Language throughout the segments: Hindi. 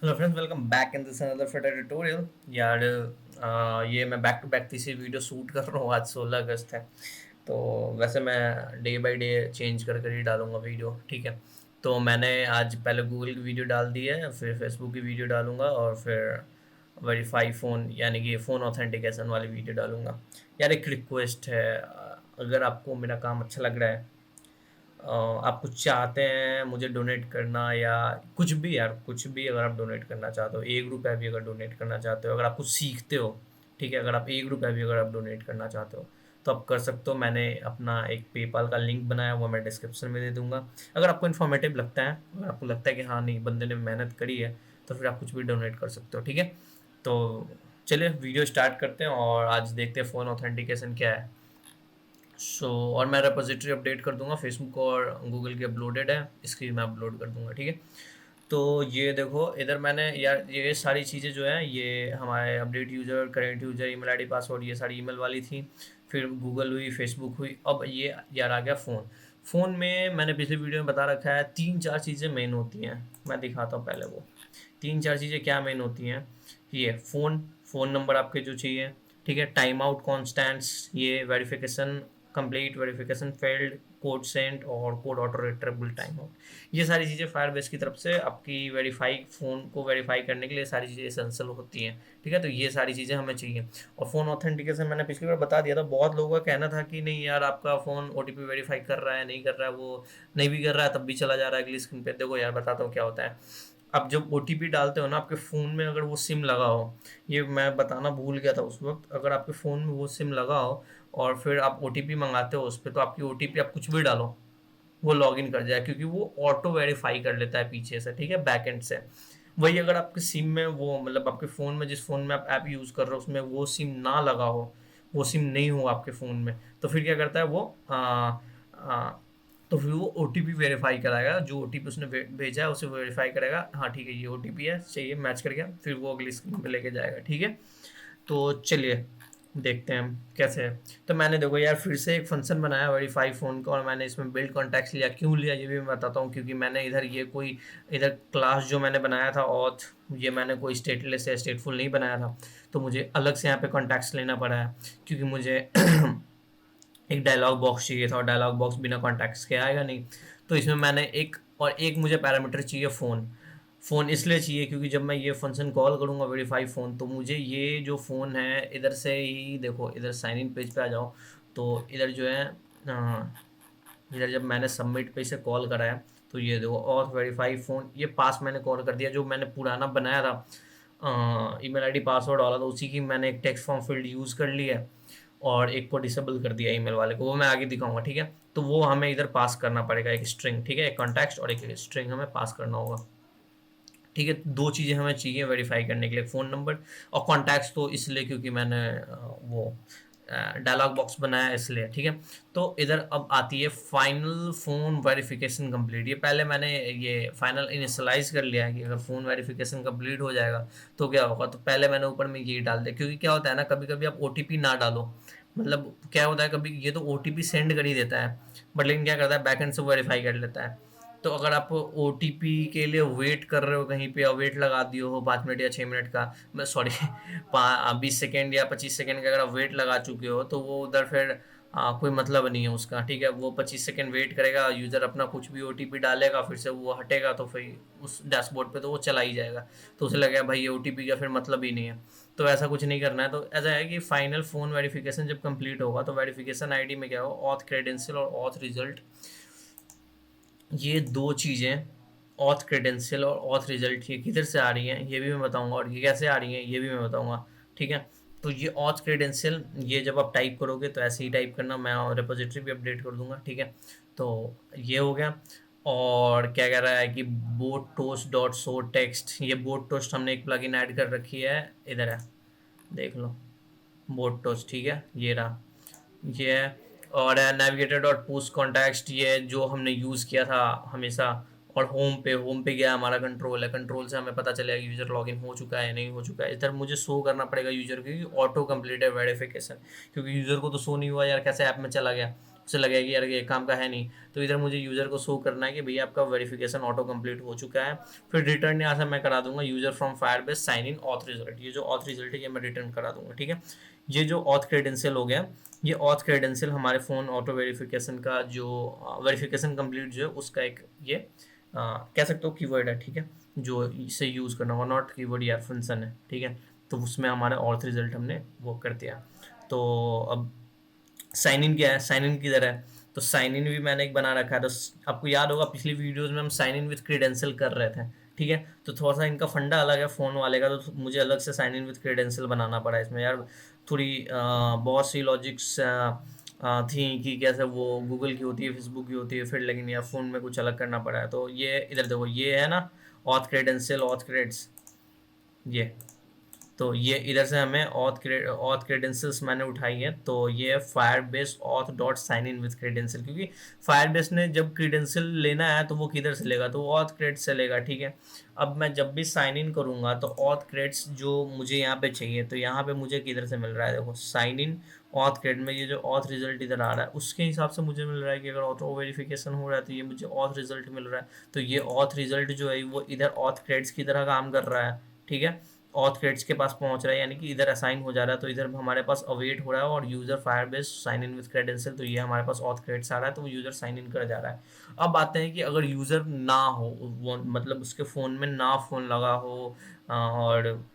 Hello friends, welcome back in this another fitter tutorial. यार ये मैं बैक टू बैक तीसरी वीडियो शूट कर रहा हूँ। आज 16 अगस्त है, तो वैसे मैं डे बाय डे चेंज कर कर ही डालूंगा वीडियो। ठीक है, तो मैंने आज पहले गूगल की वीडियो डाल दी है, फिर फेसबुक की वीडियो डालूंगा और फिर वेरीफाई फ़ोन यानी कि फ़ोन ऑथेंटिकेशन वाली वीडियो डालूंगा। यार एक रिक्वेस्ट है, अगर आपको मेरा काम अच्छा लग रहा है, आप कुछ चाहते हैं मुझे डोनेट करना या कुछ भी, यार कुछ भी अगर आप डोनेट करना चाहते हो, 1 रुपया भी अगर डोनेट करना चाहते हो, अगर आप कुछ सीखते हो, ठीक है, अगर आप 1 रुपया भी अगर आप डोनेट करना चाहते हो तो आप कर सकते हो। मैंने अपना एक पेपाल का लिंक बनाया, वो मैं डिस्क्रिप्शन में दे दूंगा। अगर आपको इन्फॉर्मेटिव लगता है, अगर आपको लगता है कि हाँ नहीं, बंदे ने मेहनत करी है, तो फिर आप कुछ भी डोनेट कर सकते हो। ठीक है, तो चलिए वीडियो स्टार्ट करते हैं और आज देखते हैं फ़ोन ऑथेंटिकेशन क्या है। और मैं रेपोजिटरी अपडेट कर दूंगा, फेसबुक और गूगल की अपलोडेड है, इसकी मैं अपलोड कर दूंगा। ठीक है, तो ये देखो इधर मैंने, यार ये सारी चीज़ें जो है ये हमारे update user, current user, email ID, password, ये सारी ईमेल वाली थी। फिर गूगल हुई, फेसबुक हुई, अब ये यार आ गया फ़ोन। फ़ोन में मैंने पिछली वीडियो में बता रखा है 3-4 चीज़ें मेन होती हैं। मैं दिखाता हूँ पहले वो 3-4 चीज़ें क्या मेन होती हैं। ये फ़ोन नंबर आपके जो चाहिए, ठीक है, टाइम आउट कॉन्स्टेंट्स, ये verification complete, verification failed, code sent और code auto retrievable time out. ये सारी चीज़ें फायरबेस की तरफ से आपकी वेरीफाई, फ़ोन को वेरीफाई करने के लिए सारी चीज़ें एसेंशियल होती हैं। ठीक है, तो ये सारी चीज़ें हमें चाहिए। और फ़ोन ऑथेंटिकेशन मैंने पिछली बार बता दिया था। बहुत लोगों का कहना था कि नहीं यार, आपका फ़ोन ओटीपी वेरीफाई कर रहा है, नहीं कर रहा है, वो नहीं भी कर रहा है तब भी चला जा रहा है अगली स्क्रीन पे। देखो यार, बताता हूँ क्या होता है। आप जब ओ डालते हो ना, आपके फ़ोन में अगर वो सिम लगा हो, ये मैं बताना भूल गया था उस वक्त, अगर आपके फ़ोन में वो सिम लगा हो और फिर आप ओ मंगाते हो उस पर, तो आपकी ओ आप कुछ भी डालो, वो लॉगिन कर जाए, क्योंकि वो ऑटो वेरीफाई कर लेता है पीछे से। ठीक है, बैक एंड से। वही अगर आपके सिम में वो, मतलब आपके फ़ोन में, जिस फ़ोन में आप ऐप यूज़ कर रहे हो उसमें वो सिम ना लगा हो, वो सिम नहीं हो आपके फ़ोन में, तो फिर क्या करता है वो, आ, तो फिर वो ओ वेरीफाई कराएगा। जो ओ उसने भेजा है उसे वेरीफाई करेगा, हाँ ठीक है ये ओ है, चाहिए, मैच कर गया, फिर वो अगली स्क्रीन पे लेके जाएगा। ठीक है, तो चलिए देखते हैं हम कैसे है। तो मैंने देखो यार फिर से एक फंक्शन बनाया वेरीफाई फ़ोन का, और मैंने इसमें बिल्ड कॉन्टैक्ट्स लिया। क्यों लिया ये भी मैं बताता हूँ, क्योंकि मैंने इधर ये कोई, इधर क्लास जो मैंने बनाया था ऑथ, ये मैंने कोई स्टेटलेस या स्टेटफुल नहीं बनाया था, तो मुझे अलग से यहाँ पे कॉन्टैक्ट्स लेना पड़ा है, क्योंकि मुझे एक डायलॉग बॉक्स चाहिए था, और डायलॉग बॉक्स बिना कॉन्टैक्ट्स के आएगा नहीं। तो इसमें मैंने एक मुझे पैरामीटर चाहिए फ़ोन। फ़ोन इसलिए चाहिए क्योंकि जब मैं ये फंक्शन कॉल करूँगा वेरीफाई फ़ोन, तो मुझे ये जो फ़ोन है इधर से ही देखो, इधर साइन इन पेज पे आ जाओ, तो इधर जो है, इधर जब मैंने सबमिट पे इसे कॉल करा है, तो ये देखो और वेरीफाई फ़ोन, ये पास मैंने कॉल कर दिया। जो मैंने पुराना बनाया था ईमेल आईडी पासवर्ड वाला, तो उसी की मैंने एक टेक्स्ट फॉर्म फील्ड यूज़ कर ली है और एक को डिसेबल कर दिया ईमेल वाले को, वो मैं आगे दिखाऊंगा। ठीक है, तो वो हमें इधर पास करना पड़ेगा एक स्ट्रिंग। ठीक है, एक कॉन्टेक्स्ट और एक स्ट्रिंग हमें पास करना होगा। ठीक है, दो चीज़ें हमें चाहिए वेरीफाई करने के लिए, फ़ोन नंबर और कॉन्टैक्ट्स, तो इसलिए क्योंकि मैंने वो डायलॉग बॉक्स बनाया इसलिए। ठीक है, तो इधर अब आती है फाइनल फ़ोन वेरिफिकेशन कंप्लीट। ये पहले मैंने ये फाइनल इनिशियलाइज़ कर लिया है कि अगर फ़ोन वेरिफिकेशन कंप्लीट हो जाएगा तो क्या होगा, तो पहले मैंने ऊपर में ये डाल दिया। क्योंकि क्या होता है ना, कभी कभी आप ओ ना डालो, मतलब क्या होता है, कभी ये तो ओ सेंड कर ही देता है, बट लेकिन क्या करता है बैकएंड से वेरीफाई कर लेता है। तो अगर आप ओ के लिए वेट कर रहे हो कहीं पे, और वेट लगा दिए हो 5 मिनट या 6 मिनट का, मैं सॉरी 20 सेकेंड या 25 सेकेंड का अगर आप वेट लगा चुके हो, तो वो उधर फिर कोई मतलब नहीं है उसका। ठीक है, वो 25 सेकेंड वेट करेगा, यूज़र अपना कुछ भी ओ डालेगा, फिर से वो हटेगा, तो फिर उस डैशबोर्ड पे तो वो चला ही जाएगा, तो उसे लगेगा भाई ये ओ का फिर मतलब ही नहीं है। तो ऐसा कुछ नहीं करना है। तो ऐसा है कि फाइनल फ़ोन वेरिफिकेशन जब कंप्लीट होगा, तो वेरिफिकेशन आईडी में क्या होगा, ऑथ क्रेडेंशियल और ऑथ रिजल्ट, ये दो चीज़ें, ऑथ क्रेडेंशियल और ऑथ रिजल्ट, ये किधर से आ रही हैं ये भी मैं बताऊंगा, और ये कैसे आ रही हैं ये भी मैं बताऊंगा। ठीक है, तो ये ऑथ क्रेडेंशियल, ये जब आप टाइप करोगे तो ऐसे ही टाइप करना, मैं रिपोजिटरी भी अपडेट कर दूंगा। ठीक है, तो ये हो गया। और क्या कह रहा है कि boat toast dot show text, ये बोट टोस्ट हमने एक प्लगइन ऐड कर रखी है, इधर है, देख लो, बोट टोस्ट। ठीक है, ये रहा, ये है। और नेविगेटर डॉट पुश कॉन्टेक्स्ट, ये जो हमने यूज़ किया था हमेशा। और होम पे गया हमारा कंट्रोल है, कंट्रोल से हमें पता चलेगा कि यूज़र लॉगिन हो चुका है नहीं हो चुका है। इधर मुझे शो करना पड़ेगा यूज़र की ऑटो कंप्लीट है वेरिफिकेशन, क्योंकि यूज़र को तो शो नहीं हुआ यार, कैसे ऐप में चला गया। उसे लगेगा कि यार ये काम का है नहीं, तो इधर मुझे यूज़र को शो करना है कि भैया आपका वेरिफिकेशन ऑटो कंप्लीट हो चुका है। फिर रिटर्न यहाँ से मैं करा दूंगा user from Firebase sign in auth result. ये जो ऑथ रिजल्ट है ये मैं रिटर्न करा दूंगा, ठीक है। ये जो ऑथ क्रेडेंशियल हो गया, ये ऑथ क्रेडेंशियल हमारे फ़ोन ऑटो वेरिफिकेशन का जो वेरिफिकेशन कंप्लीट जो है उसका एक ये कह सकते हो कीवर्ड है, ठीक है, जो इसे यूज़ करना होगा, नॉट कीवर्ड यार फंक्शन है, ठीक है। तो उसमें हमारा ऑथ रिजल्ट हमने वो कर दिया। तो अब साइन इन क्या है, साइन इन किधर है, तो साइन इन भी मैंने एक बना रखा है। तो आपको याद होगा पिछली वीडियोस में हम साइन इन विथ क्रेडेंशियल कर रहे थे, ठीक है। तो थोड़ा सा इनका फंडा अलग है फ़ोन वाले का, तो मुझे अलग से साइन इन विथ क्रेडेंशियल बनाना पड़ा इसमें यार। थोड़ी बहुत सी लॉजिक्स थी कि कैसे वो गूगल की होती है, फेसबुक की होती है, फिर लेकिन यार फ़ोन में कुछ अलग करना पड़ा है। तो ये इधर देखो, ये है ना ऑथ क्रेडेंशियल, ऑथ क्रेड्स, ये तो ये इधर से हमें ऑथ क्रेडेंशियल्स मैंने उठाई है। तो ये Firebase auth dot sign in with credential, क्योंकि फायरबेस ने जब क्रेडेंशियल लेना है तो वो किधर से लेगा, तो वो ऑथ क्रेड से लेगा, ठीक है। अब मैं जब भी साइन इन करूंगा तो ऑथ क्रेड्स जो मुझे यहाँ पे चाहिए, तो यहाँ पे मुझे किधर से मिल रहा है, देखो साइन इन ऑथ क्रेड में ये जो ऑथ रिजल्ट इधर आ रहा है उसके हिसाब से मुझे मिल रहा है कि अगर ऑटो वेरिफिकेशन हो रहा है तो ये मुझे ऑथ रिजल्ट मिल रहा है। तो ये ऑथ रिजल्ट जो है वो इधर ऑथ क्रेड्स की तरह काम कर रहा है, ठीक है। ऑथ क्रेड्स के पास पहुंच रहा है, यानी कि इधर असाइन हो जा रहा है, तो इधर हमारे पास अवेट हो रहा है। और user Firebase sign in with credential, तो ये हमारे पास ऑथ क्रेड्स आ रहा है, तो वो यूजर साइन इन कर जा रहा है। अब आते हैं कि अगर यूजर ना हो, वो मतलब उसके फ़ोन में ना फ़ोन लगा हो, और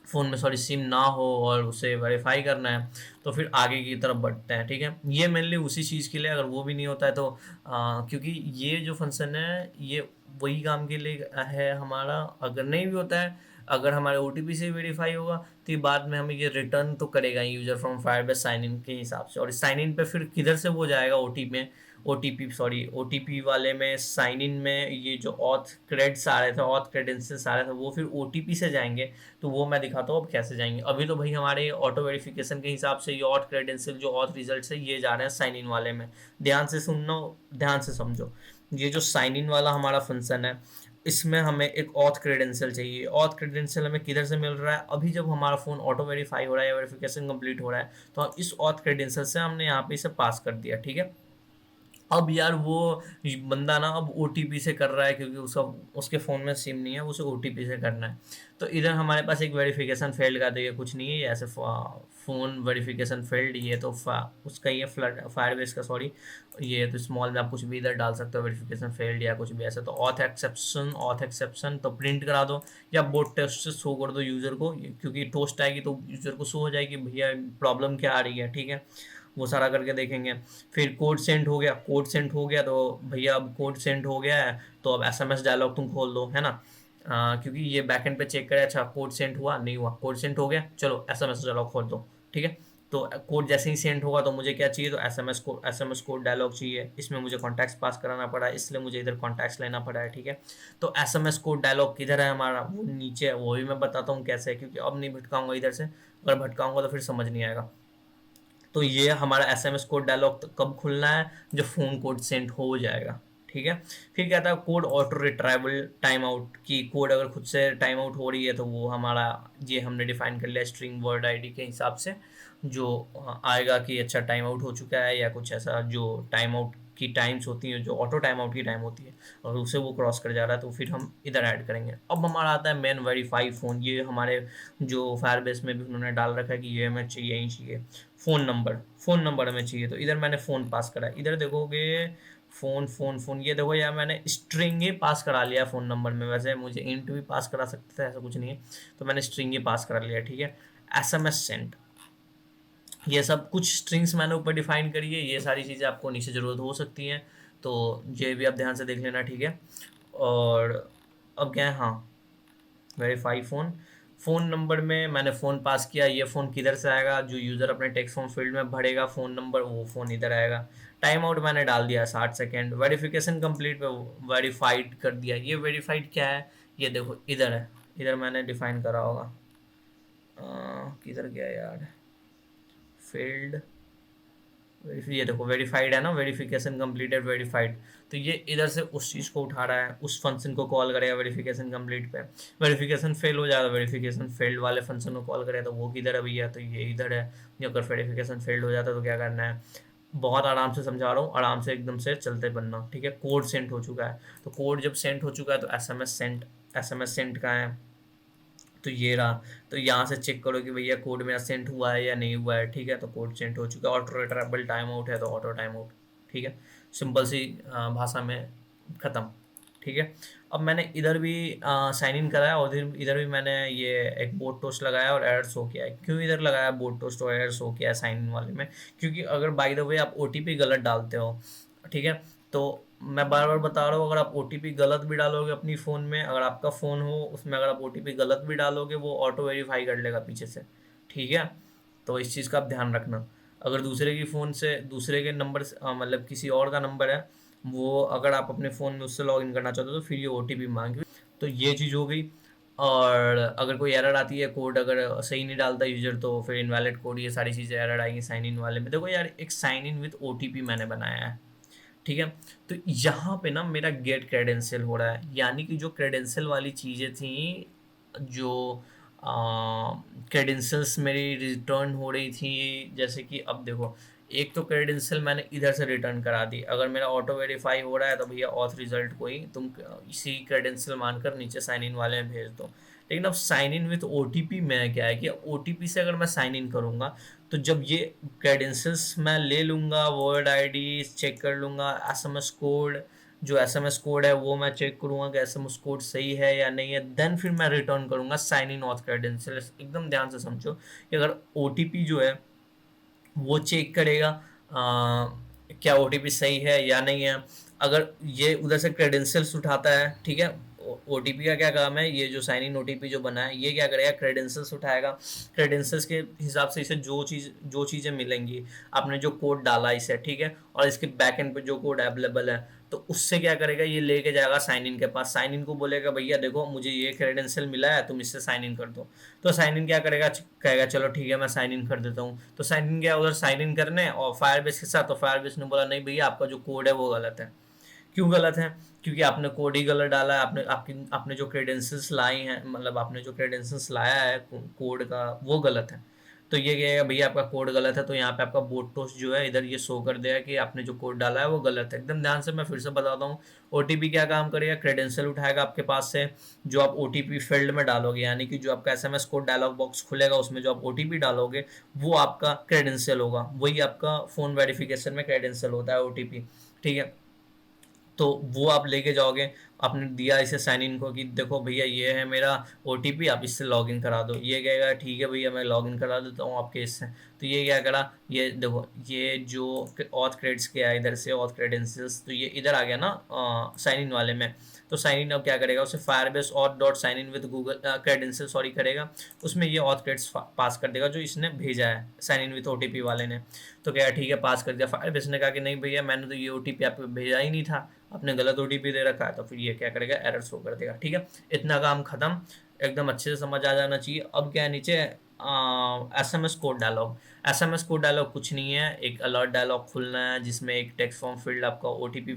फ़ोन में सॉरी सिम ना हो और उसे वेरीफाई करना है, तो फिर आगे की तरफ बढ़ते हैं, ठीक है। ये मेनली उसी चीज़ के लिए, अगर वो भी नहीं होता है तो क्योंकि ये जो फंक्शन है ये वही काम के लिए है हमारा। अगर नहीं भी होता है, अगर हमारे ओटीपी से वेरीफाई होगा तो ये बाद में हमें ये रिटर्न तो करेगा user from Firebase sign in के हिसाब से। और साइन इन पे फिर किधर से वो जाएगा ओटीपी वाले में, साइन इन में ये जो ऑथ क्रेड्स आ रहे थे, ऑथ क्रेडेंशियल्स आ रहे थे, वो फिर ओटीपी से जाएंगे। तो वो मैं दिखाता हूँ अब कैसे जाएंगे। अभी तो भाई हमारे ऑटो वेरिफिकेशन के हिसाब से ये ऑथ क्रेडेंशियल जो ऑथ रिजल्ट है ये जा रहे हैं साइन इन वाले में। ध्यान से सुनना, ध्यान से समझो। ये जो साइन इन वाला हमारा फंक्शन है, इसमें हमें एक ऑथ क्रेडेंशियल चाहिए। ऑथ क्रेडेंशियल हमें किधर से मिल रहा है, अभी जब हमारा फ़ोन ऑटो वेरीफाई हो रहा है या वेरिफिकेशन कंप्लीट हो रहा है, तो हम इस ऑथ क्रेडेंशियल से हमने यहाँ पे इसे पास कर दिया, ठीक है। अब यार वो बंदा ना अब ओटीपी से कर रहा है, क्योंकि उसका उसके फ़ोन में सिम नहीं है, उसे ओटीपी से करना है। तो इधर हमारे पास एक वेरिफिकेशन फेल्ड का, तो ये कुछ नहीं है, ये ऐसे फ़ोन वेरिफिकेशन फेल्ड, ये तो उसका ये फ्लड फायरबेस का सॉरी, ये तो स्मॉल में आप कुछ भी इधर डाल सकते हो, वेरिफिकेशन फेल्ड या कुछ भी ऐसा। तो ऑथ एक्सेप्शन तो प्रिंट करा दो या बोर्ड टेस्ट से शो कर दो यूज़र को, क्योंकि टोस्ट आएगी तो यूज़र को शो हो जाएगी भैया प्रॉब्लम क्या आ रही है, ठीक है। वो सारा करके देखेंगे। फिर कोड सेंड हो गया, कोड सेंड हो गया तो भैया अब कोड सेंड हो गया है तो अब एसएमएस डायलॉग तुम खोल दो, है ना। क्योंकि ये बैकएंड पे चेक करे, अच्छा कोड सेंड हुआ नहीं हुआ, कोड सेंड हो गया, चलो एसएमएस डायलॉग खोल दो, ठीक है। तो कोड जैसे ही सेंड होगा तो मुझे क्या चाहिए, तो एसएमएस कोड डायलॉग चाहिए। इसमें मुझे कॉन्टैक्ट्स पास कराना पड़ा है, इसलिए मुझे इधर कॉन्टैक्ट्स लेना पड़ा है, ठीक है। तो एसएमएस कोड डायलॉग किधर है हमारा, वो नीचे है, वो भी मैं बताता हूँ कैसे है, क्योंकि अब नहीं भटकाऊंगा इधर से, अगर भटकाऊंगा तो फिर समझ नहीं आएगा। तो ये हमारा एसएमएस कोड डायलॉग कब खुलना है, जब फ़ोन कोड सेंड हो जाएगा, ठीक है। फिर कहता है code auto retrieval time out, की कोड अगर खुद से टाइम आउट हो रही है तो वो हमारा ये हमने डिफाइन कर लिया स्ट्रिंग वर्ड आईडी के हिसाब से, जो आएगा कि अच्छा टाइम आउट हो चुका है या कुछ ऐसा, जो टाइम आउट की टाइम्स होती हैं, जो ऑटो टाइम आउट की टाइम होती है, और उसे वो क्रॉस कर जा रहा है तो फिर हम इधर ऐड करेंगे। अब हमारा आता है मेन वेरीफाई फ़ोन, ये हमारे जो फायरबेस में भी उन्होंने डाल रखा है कि ये हमें चाहिए ही चाहिए। फ़ोन नंबर हमें चाहिए, तो इधर मैंने फ़ोन पास करा, इधर देखोगे फ़ोन ये देखो यार मैंने स्ट्रिंग ही पास करा लिया फ़ोन नंबर में। वैसे मुझे इंट भी पास करा सकते थे, ऐसा कुछ नहीं है, तो मैंने स्ट्रिंग ही पास करा लिया, ठीक है। एसएमएस सेंड, ये सब कुछ स्ट्रिंग्स मैंने ऊपर डिफाइन करी है, ये सारी चीज़ें आपको नीचे ज़रूरत हो सकती हैं, तो ये भी आप ध्यान से देख लेना, ठीक है। और अब क्या है, हाँ वेरीफाई फ़ोन नंबर में मैंने फ़ोन पास किया, ये फ़ोन किधर से आएगा, जो यूज़र अपने टेक्स्ट फॉर्म फील्ड में भरेगा फ़ोन नंबर, वो फ़ोन इधर आएगा। टाइम आउट मैंने डाल दिया 60 सेकेंड, वेरिफिकेशन कंप्लीट पे वेरीफाइड कर दिया। ये वेरीफाइड क्या है, ये देखो इधर है, इधर मैंने डिफाइन करा होगा, किधर गया यार, फील्ड, ये देखो वेरीफाइड है ना, वेरिफिकेशन कंप्लीटेड वेरीफाइड, तो ये इधर से उस चीज़ को उठा रहा है, उस फंक्शन को कॉल करेगा वेरिफिकेशन कंप्लीट पे। वेरिफिकेशन फेल हो जाएगा, वेरिफिकेशन फेल्ड वाले फंक्शन को कॉल करेगा, तो वो किधर है भैया, तो ये इधर है। अगर वेरिफिकेशन फेल्ड हो जाता है तो क्या करना है, बहुत आराम से समझा रहा हूँ, आराम से एकदम से चलते बनना, ठीक है। कोड सेंड हो चुका है, तो कोड जब सेंड हो चुका है तो एस एम एस सेंड का है, तो ये रहा। तो यहाँ से चेक करो कि भैया कोड मेरा सेंड हुआ है या नहीं हुआ है, ठीक है। तो कोड सेंड हो चुका है। ऑटो रिट्राइबल टाइम आउट है तो ऑटो टाइम आउट, ठीक है। सिंपल सी भाषा में ख़त्म, ठीक है। अब मैंने इधर भी साइन इन कराया और इधर इधर भी मैंने ये एक बोट टोस्ट लगाया और एरर शो किया है। क्यों इधर लगाया बोट टोस्ट और एरर शो किया है साइन इन वाले में? क्योंकि अगर बाय द वे आप ओटीपी गलत डालते हो, ठीक है, तो मैं बार बार बता रहा हूँ, अगर आप ओटीपी गलत भी डालोगे अपनी फ़ोन में, अगर आपका फ़ोन हो उसमें अगर आप ओटीपी गलत भी डालोगे वो ऑटो वेरीफाई कर लेगा पीछे से, ठीक है। तो इस चीज़ का आप ध्यान रखना। अगर दूसरे की फ़ोन से दूसरे के नंबर से मतलब किसी और का नंबर है, वो अगर आप अपने फ़ोन में उससे लॉग इन करना चाहते हो तो फिर ये ओटीपी मांगी। तो ये चीज़ हो गई। और अगर कोई एरर आती है, कोड अगर सही नहीं डालता यूजर, तो फिर इनवैलिड कोड, ये सारी चीज़ें एरर आएंगी साइन इन वाले में। देखो यार, एक साइन इन विथ ओटीपी मैंने बनाया है, ठीक है। तो यहाँ पे ना मेरा गेट क्रेडेंशियल हो रहा है, यानी कि जो क्रेडेंशियल वाली चीज़ें थी, जो क्रेडेंशियल्स मेरी रिटर्न हो रही थी, जैसे कि अब देखो, एक तो क्रेडेंशियल मैंने इधर से रिटर्न करा दी। अगर मेरा ऑटो वेरीफाई हो रहा है तो भैया ऑथ रिजल्ट को ही तुम इसी क्रेडेंशियल मानकर नीचे साइन इन वाले में भेज दो। लेकिन अब साइन इन विथ ओटीपी में क्या है कि ओटीपी से अगर मैं साइन इन करूँगा, तो जब ये क्रेडेंशियल्स मैं ले लूँगा, वर्ड आईडी चेक कर लूँगा, एसएमएस कोड, जो एसएमएस कोड है वो मैं चेक करूँगा कि एसएमएस कोड सही है या नहीं है, देन फिर मैं रिटर्न करूँगा साइन इन ऑथ क्रेडेंशियल्स। एकदम ध्यान से समझो कि अगर ओटीपी जो है वो चेक करेगा क्या ओटीपी सही है या नहीं है। अगर ये उधर से क्रेडेंशियल्स उठाता है, ठीक है, ओटीपी का क्या काम है, ये जो साइन इन ओटीपी जो बना है ये क्या करेगा, क्रेडेंशियल्स उठाएगा। क्रेडेंशियल्स के हिसाब से इसे जो चीज़ें मिलेंगी, आपने जो कोड डाला इसे, ठीक है, और इसके बैक एंड पे जो कोड अवेलेबल है, तो उससे क्या करेगा, ये लेके जाएगा साइन इन के पास। साइन इन को बोलेगा भैया देखो मुझे ये क्रेडेंशियल मिला है, तुम इससे साइन इन कर दो। तो साइन इन क्या करेगा, कहेगा चलो ठीक है मैं साइन इन कर देता हूँ। तो साइन इन गया उधर साइन इन करने और फायरबेस के साथ, तो फायरबेस ने बोला नहीं भैया आपका जो कोड है वो गलत है। क्यों गलत है? क्योंकि आपने कोड ही गलत डाला है। आपने जो क्रेडेंशियल्स लाई हैं, मतलब आपने जो क्रेडेंशियल्स लाया है कोड का, वो गलत है। तो ये कहेगा भैया आपका कोड गलत है, तो यहाँ पे आपका बोट टोस्ट जो है इधर ये शो कर देगा कि आपने जो कोड डाला है वो गलत है। एकदम ध्यान से मैं फिर से बताता हूँ, ओटीपी क्या काम करेगा, क्रेडेंशियल उठाएगा आपके पास से, जो आप ओटीपी फील्ड में डालोगे, यानी कि जो आपका एसएमएस कोड डायलॉग बॉक्स खुलेगा उसमें जो आप ओटीपी डालोगे वो आपका क्रेडेंशियल होगा। वही आपका फ़ोन वेरिफिकेशन में क्रेडेंशियल होता है, ओटीपी, ठीक है। तो वो आप लेके जाओगे, आपने दिया इसे साइन इन को कि देखो भैया ये है मेरा ओटीपी, आप इससे लॉगिन करा दो। ये कहेगा ठीक है भैया मैं लॉगिन करा देता हूँ आपके इससे। तो ये क्या करा, ये देखो ये जो ऑथ क्रेड्स किया है इधर से, ऑथ क्रेडेंशियल्स, तो ये इधर आ गया ना साइन इन वाले में। तो साइन इन अब क्या करेगा, उसे Firebase auth dot sign in with Google credential sorry करेगा, उसमें ये ऑथ क्रेड्स पास कर देगा जो इसने भेजा है साइन इन विद ओटीपी वाले ने। तो क्या ठीक है पास कर दिया। फायरबेस ने कहा कि नहीं भैया मैंने तो ये ओटीपी आपको भेजा ही नहीं था, आपने गलत ओटीपी दे रखा है। तो फिर ये क्या करेगा, एरर शो कर देगा, ठीक है। इतना काम खत्म, एकदम अच्छे से समझ आ जाना चाहिए। अब क्या है नीचे SMS code dialog. SMS code dialog कुछ नहीं है, एक अलर्ट डायलॉग खुलना है जिसमें एक टेक्स्ट फॉर्म फील्ड आपका ओटीपी,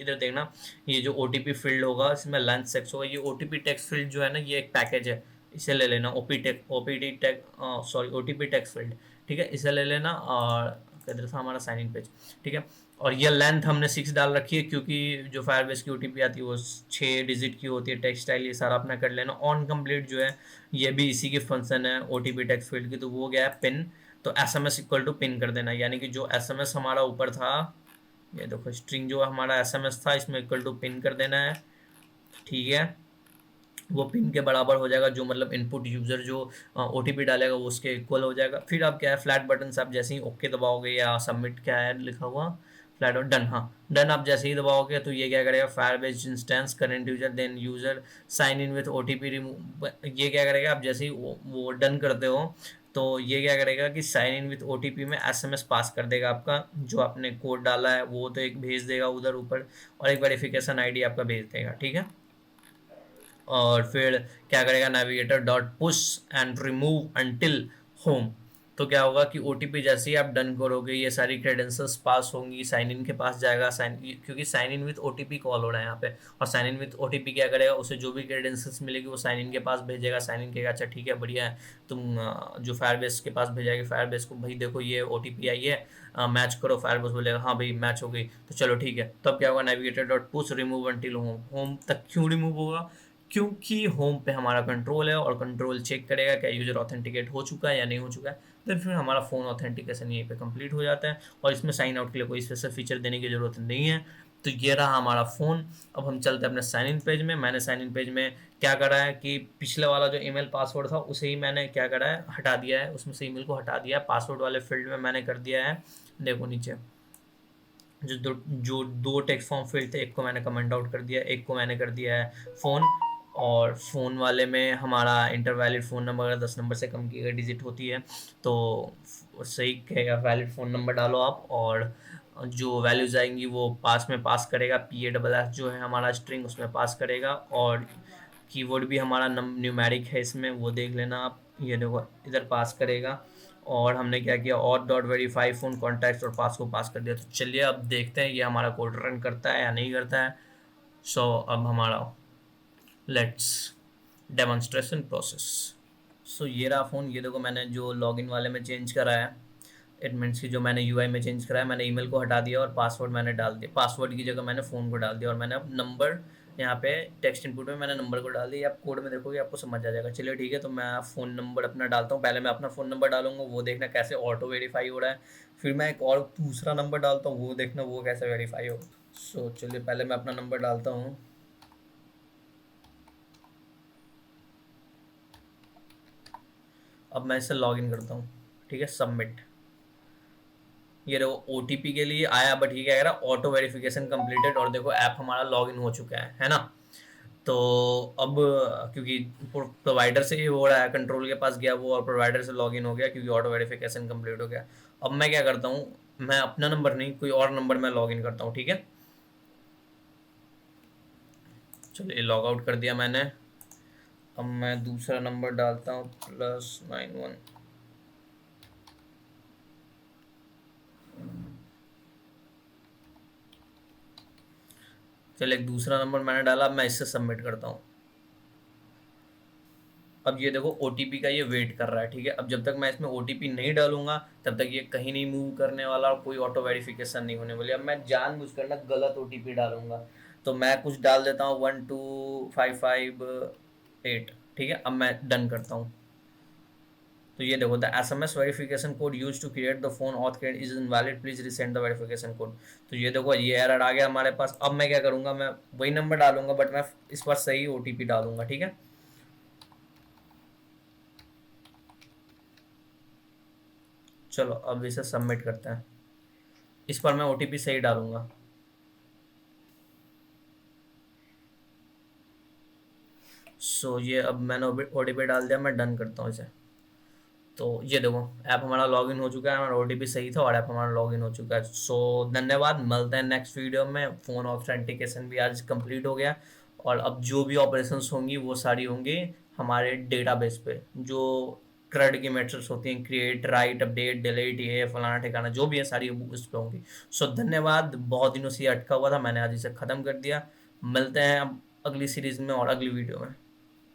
इधर देखना, ये जो ओटीपी फील्ड होगा इसमें लंच सेक्स होगा। ये ओटीपी टेक्स्ट फील्ड जो है ना, ये एक पैकेज है, इसे ले लेना। OPT tech sorry OTP text field, ठीक है, इसे ले लेना। और किधर था हमारा साइन इन पेज, ठीक है। और ये लेंथ हमने 6 डाल रखी है क्योंकि जो फायरबेस की ओटीपी आती है वो 6 डिजिट की होती है। टेक्स्ट स्टाइल ये सारा अपना कर लेना। ऑन कंप्लीट जो है ये भी इसी की फंक्शन है ओटीपी टेक्स्ट फील्ड की, तो वो गया है पिन। तो एसएमएस इक्वल टू पिन कर देना, यानी कि जो एसएमएस हमारा ऊपर था, ये देखो स्ट्रिंग जो हमारा एसएमएस था इसमें इक्वल टू पिन कर देना है, ठीक है। वो पिन के बराबर हो जाएगा, जो मतलब इनपुट यूज़र जो ओटीपी डालेगा वो उसके इक्वल हो जाएगा। फिर आप क्या है, फ्लैट बटन से आप जैसे ही ओके दबाओगे या सबमिट क्या है लिखा हुआ, फ्लैट और डन, हाँ डन आप जैसे ही दबाओगे तो ये क्या करेगा, Firebase instance current user then user sign in with OTP remove, ये क्या करेगा, आप जैसे ही वो डन करते हो तो ये क्या करेगा कि साइन इन विथ ओटीपी में एसएमएस पास कर देगा आपका, जो आपने कोड डाला है वो तो एक भेज देगा उधर ऊपर, और एक वेरिफिकेशन आईडी आपका भेज देगा, ठीक है। और फिर क्या करेगा, navigator dot push and remove until home, तो क्या होगा कि ओटीपी जैसे ही आप डन करोगे ये सारी क्रेडेंशियल्स पास होंगी, साइन इन के पास जाएगा, साइन क्योंकि sign in with OTP call हो रहा है यहाँ पे। और साइन इन विथ ओटीपी क्या करेगा, उसे जो भी क्रेडेंशियल्स मिलेगी वो साइन इन के पास भेजेगा। साइन इन कहेगा अच्छा ठीक है बढ़िया है, तुम जो फायरबेस के पास भेजाएगी, फायरबेस को भाई देखो ये ओटीपी आई है, मैच करो। फायरबेस बोलेगा हाँ भाई मैच हो गई, तो चलो ठीक है। तब क्या होगा, navigator dot push remove until home. Home तक क्यों रिमूव होगा, क्योंकि होम पे हमारा कंट्रोल है और कंट्रोल चेक करेगा क्या यूजर ऑथेंटिकेट हो चुका है या नहीं हो चुका है। देन फिर हमारा फ़ोन ऑथेंटिकेशन यहीं पे कंप्लीट हो जाता है और इसमें साइन आउट के लिए कोई स्पेशल फीचर देने की ज़रूरत नहीं है। तो ये रहा हमारा फ़ोन। अब हम चलते हैं अपने साइन इन पेज में। मैंने साइन इन पेज में क्या करा है कि पिछले वाला जो ईमेल पासवर्ड था उसे ही मैंने क्या करा है, हटा दिया है, उसमें से ईमेल को हटा दिया है। पासवर्ड वाले फील्ड में मैंने कर दिया है, देखो नीचे जो दो टेक्स्ट फॉर्म फील्ड थे, एक को मैंने कमेंट आउट कर दिया, एक को मैंने कर दिया है फ़ोन। और फ़ोन वाले में हमारा इंटर वैलिड फ़ोन नंबर अगर 10 नंबर से कम की अगर डिजिट होती है तो सही कहेगा वैलिड फ़ोन नंबर डालो आप, और जो वैल्यूज़ आएंगी वो पास में पास करेगा। PASS जो है हमारा स्ट्रिंग उसमें पास करेगा। और कीवर्ड भी हमारा न्यूमेरिक है इसमें, वो देख लेना आप, ये देखो इधर पास करेगा। और हमने क्या किया, और डॉट वेरीफाई फोन कॉन्टैक्ट और पास को पास कर दिया। तो चलिए अब देखते हैं ये हमारा कोड रन करता है या नहीं करता है। सो अब हमारा लेट्स डेमोन्स्ट्रेशन प्रोसेस। सो ये रहा फ़ोन, ये देखो मैंने जो लॉगिन वाले में चेंज करा है, इट मीन्स की जो मैंने यूआई में चेंज करा है, मैंने ईमेल को हटा दिया और पासवर्ड मैंने डाल दिया, पासवर्ड की जगह मैंने फ़ोन को डाल दिया। और मैंने अब नंबर यहाँ पे टेक्स्ट इनपुट में मैंने नंबर को डाल दिया। आप कोड में देखोगे आपको समझ आ जाएगा। चलिए ठीक है, तो मैं फ़ोन नंबर अपना डालता हूँ। पहले मैं अपना फ़ोन नंबर डालूंगा, वो देखना कैसे ऑटो वेरीफाई हो रहा है। फिर मैं एक और दूसरा नंबर डालता हूँ, वो देखना वो कैसे वेरीफाई हो। सो चलिए पहले मैं अपना नंबर डालता हूँ। अब मैं इसे लॉग इन करता हूँ, ठीक है, सबमिट। ये देखो ओटीपी के लिए आया, बट ये क्या कह रहा है, ऑटो वेरिफिकेशन कंप्लीटेड। और देखो ऐप हमारा लॉगिन हो चुका है ना। तो अब क्योंकि प्रोवाइडर से ही हो रहा है, कंट्रोल के पास गया वो और प्रोवाइडर से लॉगिन हो गया क्योंकि ऑटो वेरिफिकेशन कंप्लीट हो गया। अब मैं क्या करता हूँ, मैं अपना नंबर नहीं कोई और नंबर मैं लॉगिन करता हूँ, ठीक है। चलिए लॉग आउट कर दिया मैंने। अब मैं दूसरा नंबर डालता हूँ +91। चलिए एक दूसरा नंबर मैंने डाला, अब मैं इससे सबमिट करता हूँ। अब ये देखो ओटीपी का ये वेट कर रहा है, ठीक है। अब जब तक मैं इसमें ओटीपी नहीं डालूंगा तब तक ये कहीं नहीं मूव करने वाला और कोई ऑटो वेरिफिकेशन नहीं होने वाली। अब मैं जानबूझकर ना गलत ओटीपी डालूंगा, तो मैं कुछ डाल देता हूँ 12558, ठीक है। अब मैं डन करता हूँ। तो ये देखो the SMS verification code used to create the phone auth cred is invalid, please resend the verification code. तो ये देखो ये एरर आ गया हमारे पास। अब मैं क्या करूंगा, मैं वही नंबर डालूंगा बट मैं इस बार सही ओटीपी डालूंगा, ठीक है। चलो अब इसे सबमिट करते हैं। इस पर मैं ओटीपी सही डालूंगा। सो ये अब मैंने ओटीपी डाल दिया, मैं डन करता हूँ इसे। तो ये देखो ऐप हमारा लॉगिन हो चुका है, हमारा ओटीपी सही था और ऐप हमारा लॉगिन हो चुका है। सो धन्यवाद, मिलते हैं नेक्स्ट वीडियो में। फ़ोन ऑथेंटिकेशन भी आज कंप्लीट हो गया और अब जो भी ऑपरेशंस होंगी वो सारी होंगी हमारे डेटाबेस पे। जो CRUD की मेथड्स होती हैं, क्रिएट, राइट, अपडेट, डिलीट, ये फलाना ठिकाना जो भी है सारी उस पर होंगी। सो धन्यवाद, बहुत दिनों से ये अटका हुआ था, मैंने आज इसे ख़त्म कर दिया। मिलते हैं अब अगली सीरीज़ में और अगली वीडियो में।